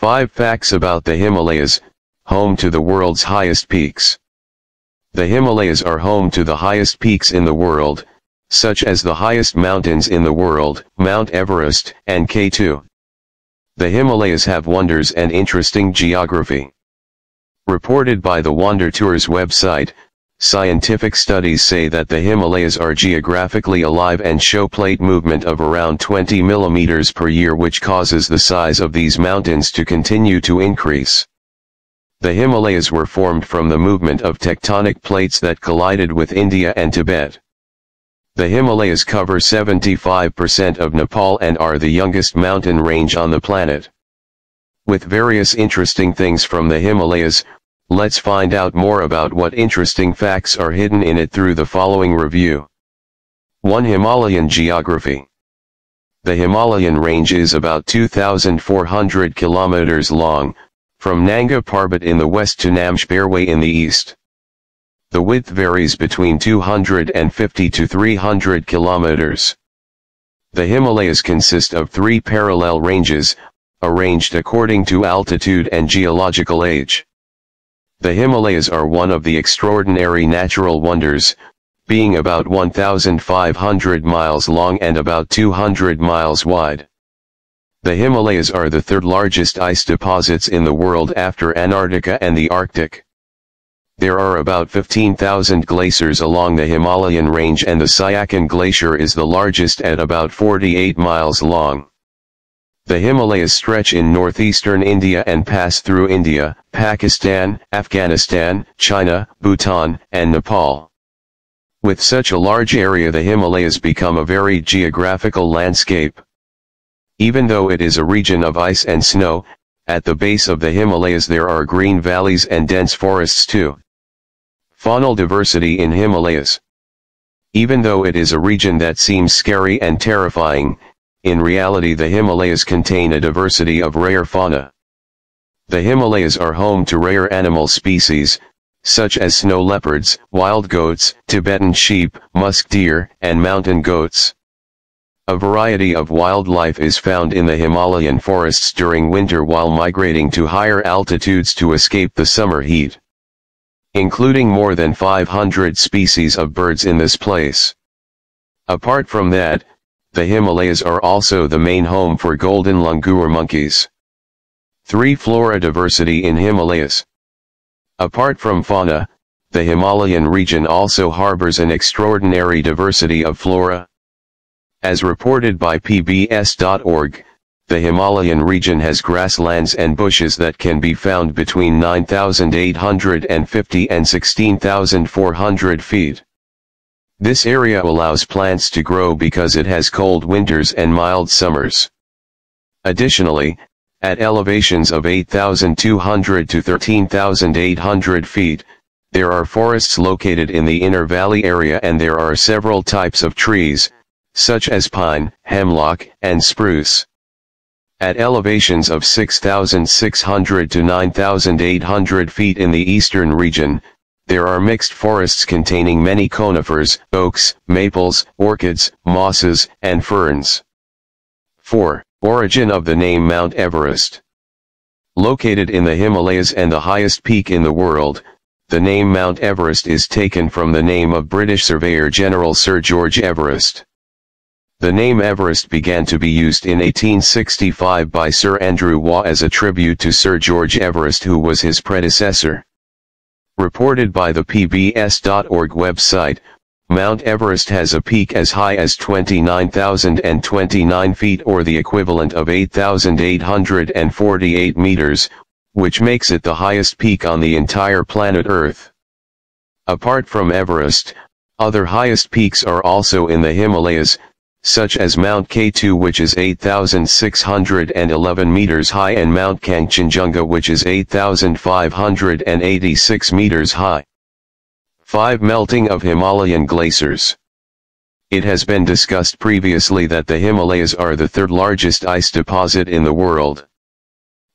5 Facts about the Himalayas, home to the world's highest peaks. The Himalayas are home to the highest peaks in the world, such as the highest mountains in the world, Mount Everest and K2. The Himalayas have wonders and interesting geography. Reported by the Wander Tours website, scientific studies say that the Himalayas are geographically alive and show plate movement of around 20 millimeters per year, which causes the size of these mountains to continue to increase. The Himalayas were formed from the movement of tectonic plates that collided with India and Tibet. The Himalayas cover 75% of Nepal and are the youngest mountain range on the planet. With various interesting things from the Himalayas, let's find out more about what interesting facts are hidden in it through the following review. 1. Himalayan geography. The Himalayan range is about 2,400 kilometers long, from Nanga Parbat in the west to Namche Barwa in the east. The width varies between 250 to 300 kilometers. The Himalayas consist of 3 parallel ranges, arranged according to altitude and geological age. The Himalayas are one of the extraordinary natural wonders, being about 1,500 miles long and about 200 miles wide. The Himalayas are the third largest ice deposits in the world after Antarctica and the Arctic. There are about 15,000 glaciers along the Himalayan range, and the Siachen glacier is the largest at about 48 miles long. The Himalayas stretch in northeastern India and pass through India, Pakistan, Afghanistan, China, Bhutan, and Nepal. With such a large area, the Himalayas become a varied geographical landscape. Even though it is a region of ice and snow, at the base of the Himalayas there are green valleys and dense forests too. Faunal diversity in Himalayas. Even though it is a region that seems scary and terrifying, in reality the Himalayas contain a diversity of rare fauna. The Himalayas are home to rare animal species, such as snow leopards, wild goats, Tibetan sheep, musk deer, and mountain goats. A variety of wildlife is found in the Himalayan forests during winter while migrating to higher altitudes to escape the summer heat, including more than 500 species of birds in this place. Apart from that, the Himalayas are also the main home for golden langur monkeys. 3. Flora diversity in Himalayas. Apart from fauna, the Himalayan region also harbors an extraordinary diversity of flora. As reported by PBS.org, the Himalayan region has grasslands and bushes that can be found between 9,850 and 16,400 feet. This area allows plants to grow because it has cold winters and mild summers. Additionally, at elevations of 8,200 to 13,800 feet, there are forests located in the inner valley area, and there are several types of trees, such as pine, hemlock, and spruce. At elevations of 6,600 to 9,800 feet in the eastern region, there are mixed forests containing many conifers, oaks, maples, orchids, mosses, and ferns. 4. Origin of the name Mount Everest. Located in the Himalayas and the highest peak in the world, the name Mount Everest is taken from the name of British Surveyor General Sir George Everest. The name Everest began to be used in 1865 by Sir Andrew Waugh as a tribute to Sir George Everest, who was his predecessor. Reported by the PBS.org website, Mount Everest has a peak as high as 29,029 feet, or the equivalent of 8,848 meters, which makes it the highest peak on the entire planet Earth. Apart from Everest, other highest peaks are also in the Himalayas, such as Mount K2, which is 8,611 meters high, and Mount Kangchenjunga, which is 8,586 meters high. 5. Melting of Himalayan glaciers. It has been discussed previously that the Himalayas are the third largest ice deposit in the world.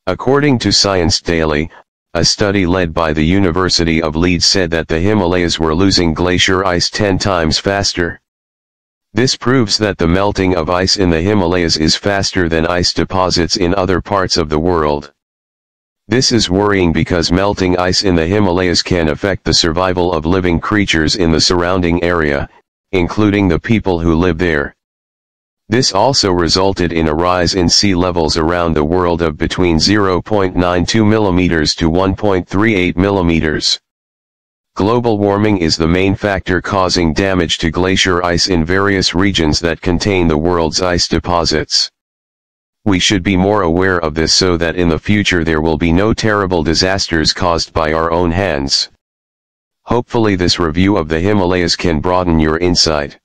According to Science Daily, a study led by the University of Leeds said that the Himalayas were losing glacier ice 10 times faster. This proves that the melting of ice in the Himalayas is faster than ice deposits in other parts of the world. This is worrying because melting ice in the Himalayas can affect the survival of living creatures in the surrounding area, including the people who live there. This also resulted in a rise in sea levels around the world of between 0.92 millimeters to 1.38 millimeters. Global warming is the main factor causing damage to glacier ice in various regions that contain the world's ice deposits. We should be more aware of this so that in the future there will be no terrible disasters caused by our own hands. Hopefully this review of the Himalayas can broaden your insight.